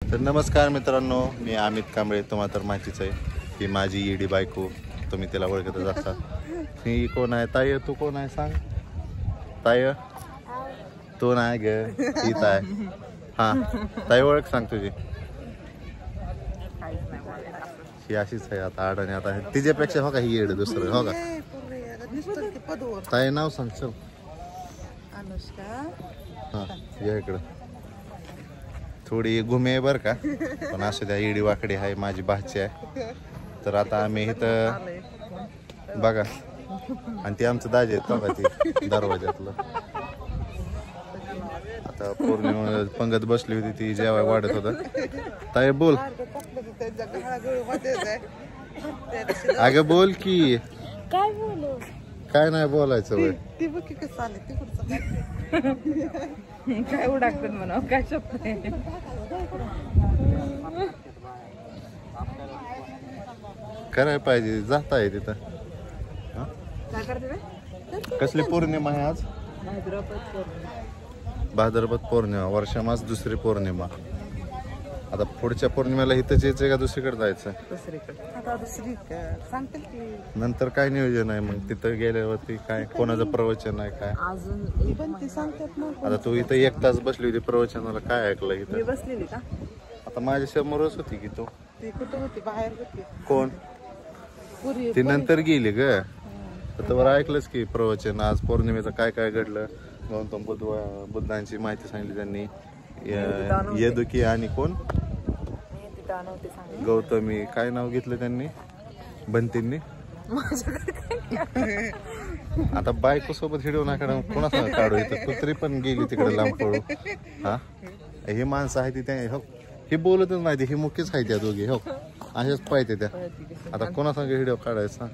तर नमस्कार मित्रांनो, मी अमित कांबळे. तुम्हाला तर माहितीच आहे ही माझी ईडी बायको, तुम्ही तिला ओळखतच असाल. ही कोण आहे? ताई तू कोण आहे सांग? ताई तू नाही ग, ही ताय. हा ताई ओळख सांग तुझी. ही अशीच आहे आता आड आणि आता तिच्यापेक्षा हो का ही येड दुसरं हो का. ताई नाव सांग चल. अनुष्का. हा या इकडं. थोडी घुमे आहे बरं का, पण असं त्या इडी वाकडी आहे, माझी भाची आहे. तर आता आम्ही इथं बघा, आणि ते आमचं दाजे आहेत बघा ती दरवाज्यातलं. आता पौर्णिमा पंगत बसली होती, ती जेवाय वाढत होतं. ताई बोल. अगं बोल की. काय बोलू? काय नाही बोलायचं वय. ती बघ की कसं आले ती काय उडाकतात म्हणा काय शब्द आहे. करायला पाहिजे, जाता आहे तिथं. काय करते? कसली पौर्णिमा आहे आज? भाद्रपद पौर्णिमा, वर्षामास दुसरी पौर्णिमा. आता पुढच्या पौर्णिमेला इथंच यायचं का दुसरीकडे जायचं? आता दुसरी सांगते की नंतर काय नियोजन आहे मग तिथं गेल्यावरती? काय कोणाचं प्रवचन आहे काय अजून पण ती सांगतात ना. आता तू इथं 1 तास बसली होती प्रवचनाला, काय ऐकलं मी इथं? बसलेली का? आता माझ्या समोरच होती की तू. ती कुठं होती? बाहेर होती. कोण? पुरी ती नंतर गेली ग. तर ऐकलंच की प्रवचन आज पौर्णिमेचं काय काय घडलं. गौतम बुद्धांची माहिती सांगितली त्यांनी. येदुकी आणि कोण गौतमी, काय नाव घेतलं त्यांनी बंतींनी. आता बायको सोबत हिडवू नका, कोणाला काढू इथं. कुत्री पण गेली तिकडे लांब पळू. हा ही माणसं आहे ती त्या हो, ही बोलतच नाही, ही मुख्यच आहे त्या दोघी हो, अशाच पाहिजे त्या. आता कोणासंग हिडिओ काढायचा?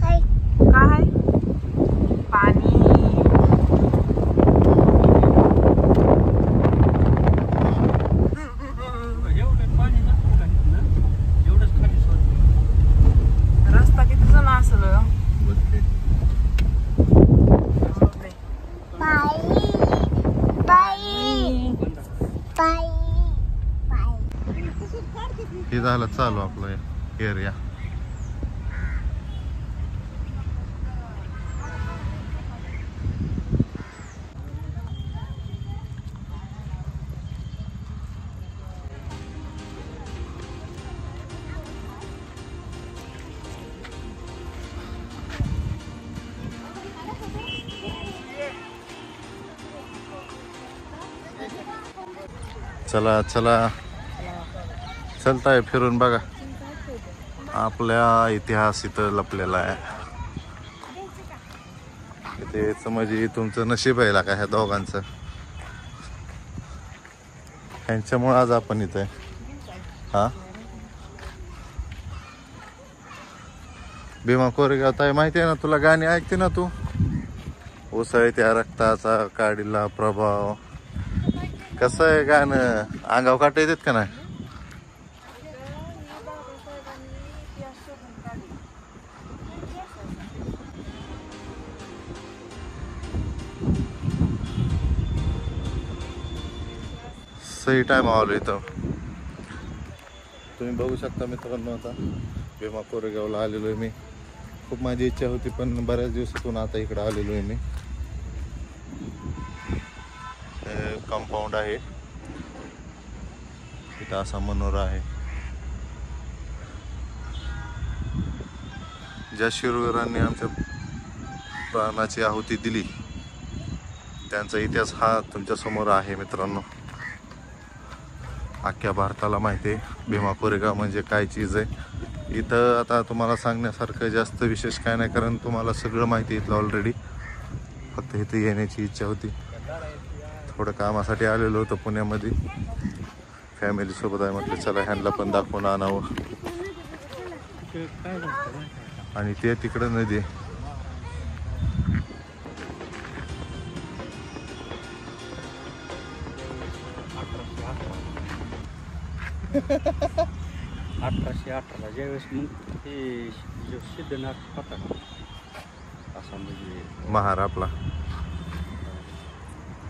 हाय काय पाणी रस्ता किती जण असेल? हे झालं चालू आपलं एरिया. चला चला चलताय फिरून बघा. आपल्या इतिहास इथं लपलेला आहे. इथेच म्हणजे तुमचं नशीब आहे का ह्या दोघांचं. ह्यांच्यामुळे आज आपण इथे. हा भीमा कोरेगाव ताई माहिती आहे ना तुला? गाणी ऐकते ना तू? उसळ त्या रक्ताचा काढीला प्रभाव. कसं आहे गाणं? अंगाव काटा येतात का नाही? सही टाइम आलो इथं. तुम्ही बघू शकता मित्रांनो, आता भीमा कोरेगावला आलेलो आहे मी. खूप माझी इच्छा होती, पण बऱ्याच दिवसातून आता इकडे आलेलो आहे मी. कंपाऊंड आहे इथं, असा मनोरा आहे. ज्या शूरवीरांनी आमच्या प्राणाची आहुती दिली त्यांचा इतिहास हा तुमच्या समोर आहे मित्रांनो. अख्ख्या भारताला माहिती आहे भीमा कोरेगाव म्हणजे काय चीज आहे. इथं आता तुम्हाला सांगण्यासारखं जास्त विशेष काय नाही, कारण तुम्हाला सगळं माहिती इथलं ऑलरेडी. फक्त इथे येण्याची इच्छा होती. थोडं कामासाठी आलेलो होतो पुण्यामध्ये, फॅमिलीसोबत आहे. म्हटलं चला ह्यांना पण दाखवून आणावं. आणि ते तिकडं नदी. 1818ला ज्यावेळेस मग ते जो सिद्धनाथ होता असा म्हणजे महार आपला.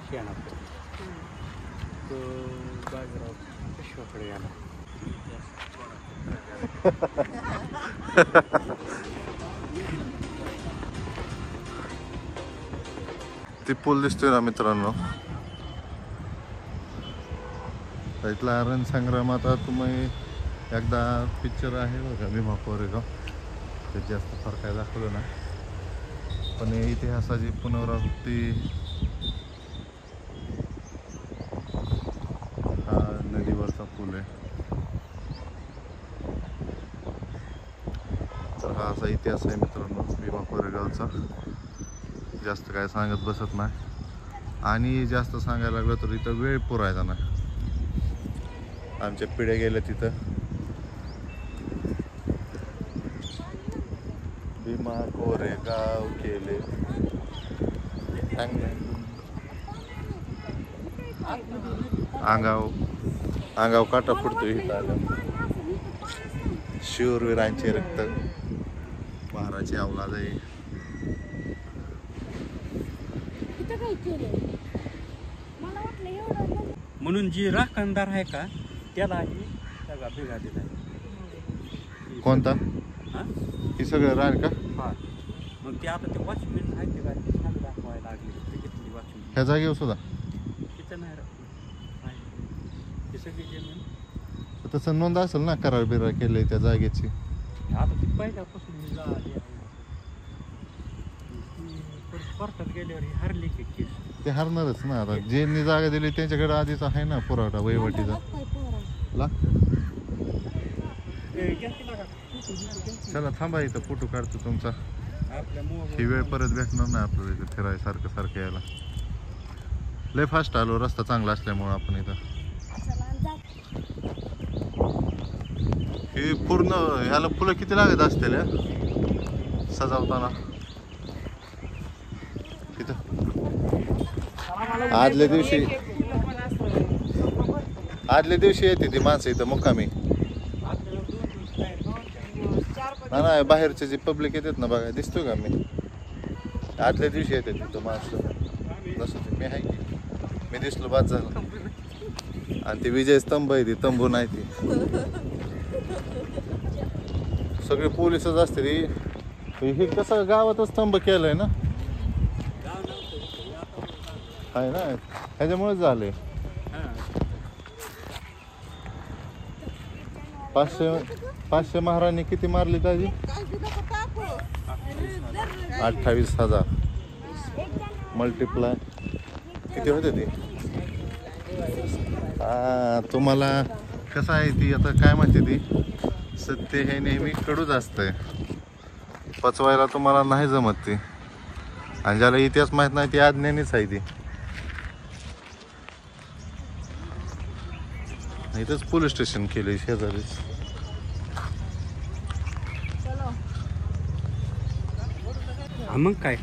शेणापती तो बाजीराव पेशवाकडे आला. ती पूल दिसतोय ना मित्रांनो, इथला रणसंग्राम. आता तुम्ही एकदा पिक्चर आहे बघा भीमा कोरेगाव, ते जास्त फार काय दाखवलं ना, पण इतिहासाची पुनरावृत्ती हा नदीवरचा पूल आहे. तर हा असा इतिहास आहे मित्रांनो भीमा कोरेगावचा. जास्त काय सांगत बसत नाही, आणि जास्त सांगायला लागलं तर इथं वेळ पुरायचा नाही. आमच्या पिढ्या गेल्या तिथं. भीमा कोरेगाव केले अंगाव काटा फुटतोय इथं आलं. शूरवीरांचे रक्त महाराची अवलाद आहे. म्हणून जी राखणदार आहे का त्यालाही सगळा भेगा दिला. कोणता? हा हे सगळं रान का? हा मग ते आता ते वॉचमॅन आहे ते काय ते सांग दाखवायला लागले ते घेतली वॉचमॅन ह्या जागेवर सुद्धा तिथं नाही आहे. ते सगळी जमीन तसं नोंद असेल ना, करार बिरार केले त्या जागेची. आता ती पहिल्यापासून ही झाली आहे. कोर्टात गेल्यावर ही हरली की केस. ते हरणारच ना. आता ज्यांनी जागा दिली त्यांच्याकडे आधीच आहे ना पुरवठा वहिवाटीचा. चला थांबा, इथं फोटो काढतो तुमचा. ही वेळ परत भेटणार नाही आपल्याला इथं फिरायला सारखं सारखं यायला. लय फास्ट आलो, रस्ता चांगला असल्यामुळं आपण इथं. हे पूर्ण ह्याला फुलं किती लागत असतील सजावताना इथं? आदल्या दिवशी येते ती माणसं इथं मुक्कामी. नाही बाहेरचे जे पब्लिक येतात ना बघा, दिसतोय का मी? आदल्या दिवशी येते तिथं माणसं. नसतं मी आहे की मी दिसलो बाद झालं. आणि ते विजय स्तंभ आहे, ती तंबू नाही ती. सगळे पोलिसच असते ती. हे कसं गावातच स्तंभ केलंय ना, आहे ना, ह्याच्यामुळेच झालंय. 500 महाराणी किती मारली ताजी? 28,000 मल्टिप्लाय किती होते ते? तुम्हाला कसं आहे ती आता काय म्हणते ती, सत्य हे नेहमी कडूच असतंय. पचवायला तुम्हाला नाही जमत ती, आणि ज्याला इतिहास माहित नाही ती अज्ञानीच आहे ती. इथंच पोलीस स्टेशन केले शेजारीच. मग काय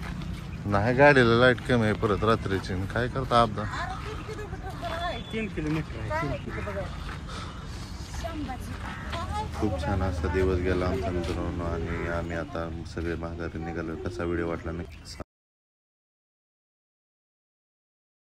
नाही, गाडीला लाईट कमी आहे परत रात्रीची. काय करता अपघात? 3 किलोमीटर आहे. खूप छान असा दिवस गेला आमचा मित्रांनो, आणि आम्ही आता सगळे माघारी निघालो. कसा व्हिडिओ वाटला नक्की